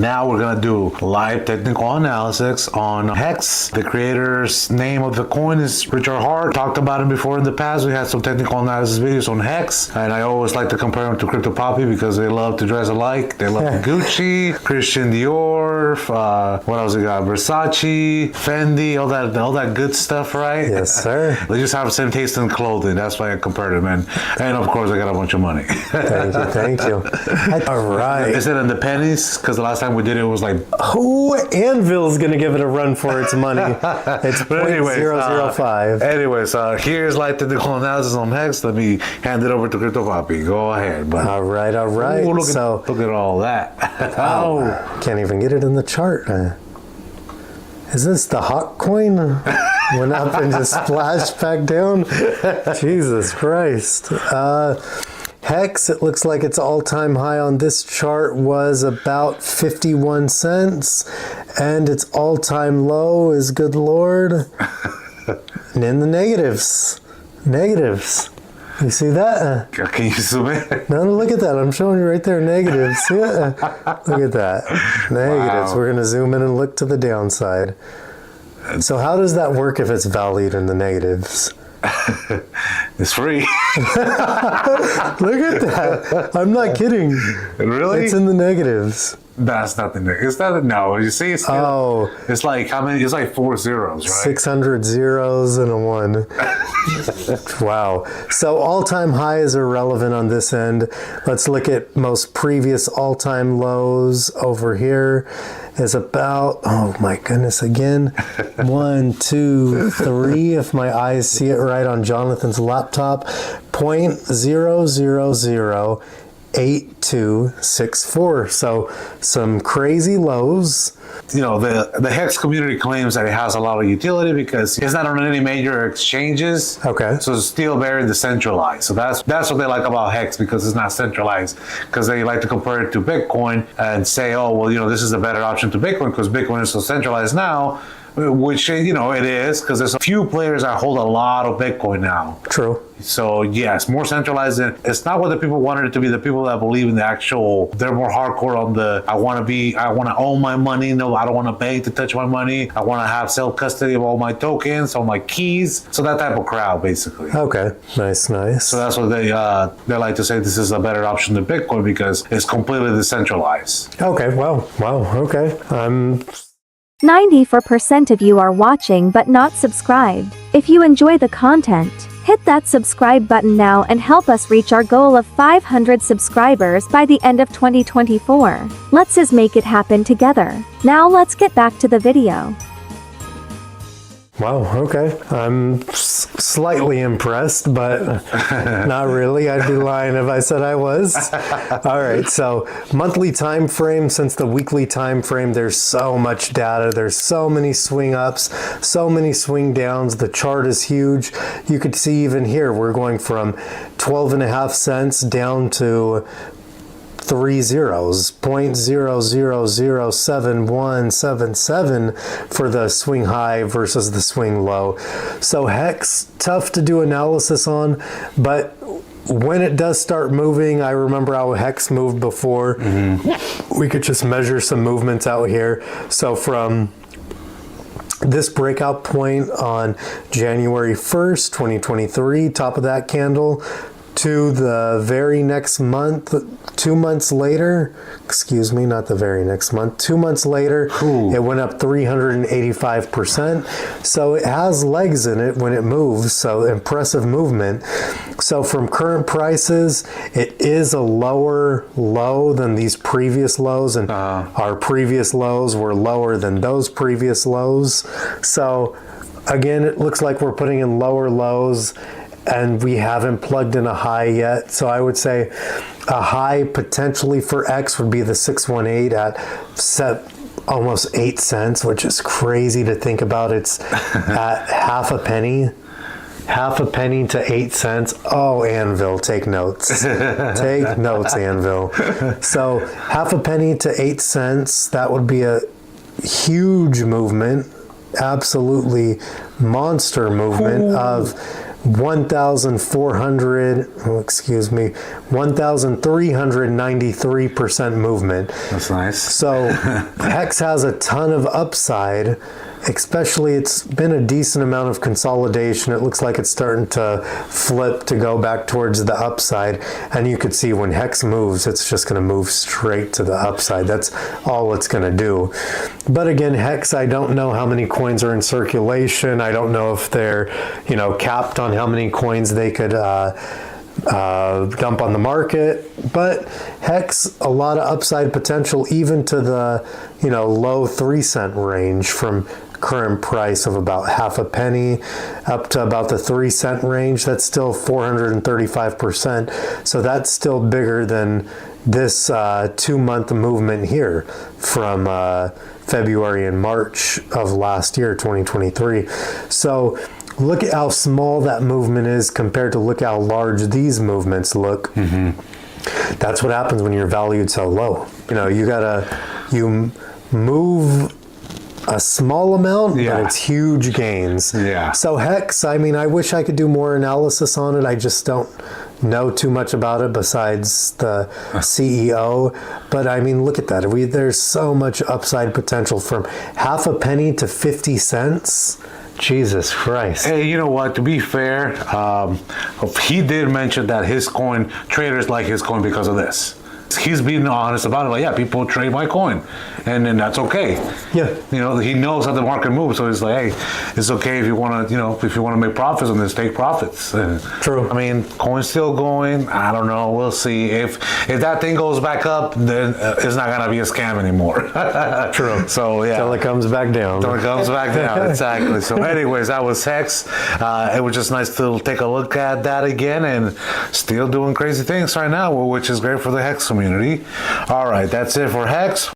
now we're gonna do live technical analysis on Hex. The creator's name of the coin is Richard Hart. Talked about him before in the past. We had some technical analysis videos on Hex, and I always like to compare him to Crypto Poppy because they love to dress alike. They love Gucci, Christian Dior, what else we got? Versace, Fendi, all that good stuff, right? Yes, sir. They just have the same taste in clothing. That's why I compared them, and of course I got a bunch of money. Thank you. All right. Is it in the pennies? Because the last time we did it was like... Who Anvil's going to give it a run for its money? It's 0.005. Anyways, here's like the technical analysis on Hex. Let me hand it over to Crypto Poppy. Go ahead, buddy. All right. Ooh, look at all that. Oh, can't even get it in the chart. Is this the hot coin? Went up and just splashed back down? Jesus Christ. Hex, it looks like its all-time high on this chart was about 51 cents, and its all-time low is, good Lord, and in the negatives. Negatives. You see that? Can you zoom in? No, look at that. I'm showing you right there, negatives. Yeah. Look at that. Negatives. Wow. We're going to zoom in and look to the downside. So how does that work if it's valued in the negatives? It's free. Look at that. I'm not kidding. Really? It's in the negatives. That's nothing. It's not. No, you see, it's it's like how many? It's like 4 zeros, right? 600 zeros and a 1. Wow. So all-time high is irrelevant on this end. Let's look at most previous all-time lows over here. Is about, oh my goodness, again, 1, 2, 3, if my eyes see it right on Jonathan's laptop, 0.0008264. So some crazy lows. You know, the Hex community claims that it has a lot of utility because it's not on any major exchanges. Okay. So it's still very decentralized. So that's what they like about Hex, because it's not centralized. Because they like to compare it to Bitcoin and say, oh, well, you know, this is a better option to Bitcoin because Bitcoin is so centralized now, which, you know, it is, because there's a few players that hold a lot of Bitcoin now. True. So yes, more centralized. It's not what the people wanted it to be. The people that believe in the actual, they're more hardcore on the, I want to own my money. No, I don't want a bank to touch my money. I want to have self-custody of all my tokens, all my keys. So that type of crowd, basically. Okay, nice. So that's what they like to say. This is a better option than Bitcoin because it's completely decentralized. Okay, wow, okay. 94% of you are watching but not subscribed. If you enjoy the content, hit that subscribe button now and help us reach our goal of 500 subscribers by the end of 2024. Let's just make it happen together. Now let's get back to the video. Wow, okay. I'm slightly impressed, but not really. I'd be lying if I said I was. All right, so monthly time frame, since the weekly time frame, there's so much data. There's so many swing ups, so many swing downs. The chart is huge. You could see even here, we're going from 12.5 cents down to 3 zeros, 0.000777 for the swing high versus the swing low. So Hex, tough to do analysis on, but when it does start moving, I remember how Hex moved before. Mm-hmm. We could just measure some movements out here. So from this breakout point on January 1st, 2023, top of that candle, to the very next month, 2 months later, excuse me, not the very next month, 2 months later, It went up 385%. So it has legs in it when it moves, so impressive movement. So from current prices, it is a lower low than these previous lows, and our previous lows were lower than those previous lows. So again, it looks like we're putting in lower lows, and we haven't plugged in a high yet. So I would say a high potentially for X would be the 618 at almost 8 cents, which is crazy to think about. It's at half a penny to 8 cents. Oh, Anvil, take notes. Take notes, Anvil. So half a penny to 8 cents, that would be a huge movement, absolutely monster movement of 1,393% movement. That's nice. So Hex has a ton of upside, especially it's been a decent amount of consolidation. It looks like it's starting to flip to go back towards the upside. And you could see when Hex moves, it's just going to move straight to the upside. That's all it's going to do. But again, Hex, I don't know how many coins are in circulation. I don't know if they're, capped on how many coins they could dump on the market. But Hex, a lot of upside potential, even to the low 3-cent range from current price of about half a penny up to about the 3-cent range. That's still 435%. So that's still bigger than this 2-month movement here from February and March of last year, 2023. So look at how small that movement is compared to look how large these movements look. Mm-hmm. That's what happens when you're valued so low. You move a small amount, but it's huge gains. Yeah. So Hex, I wish I could do more analysis on it. I just don't know too much about it besides the CEO. But look at that. There's so much upside potential from half a penny to 50 cents. Jesus Christ. Hey, you know what? To be fair, he did mention that his coin, traders like his coin because of this. He's being honest about it. Like, yeah, people trade my coin, and that's okay. Yeah. He knows how the market moves, so he's like, hey, it's okay if you want to, if you want to make profits on this, take profits. True. Coin's still going. I don't know. We'll see if that thing goes back up, then it's not gonna be a scam anymore. True. So yeah. Till it comes back down. Till it comes back down. Exactly. So, anyways, that was Hex. It was just nice to take a look at that again, and still doing crazy things right now, which is great for the Hex community. All right, that's it for Hex.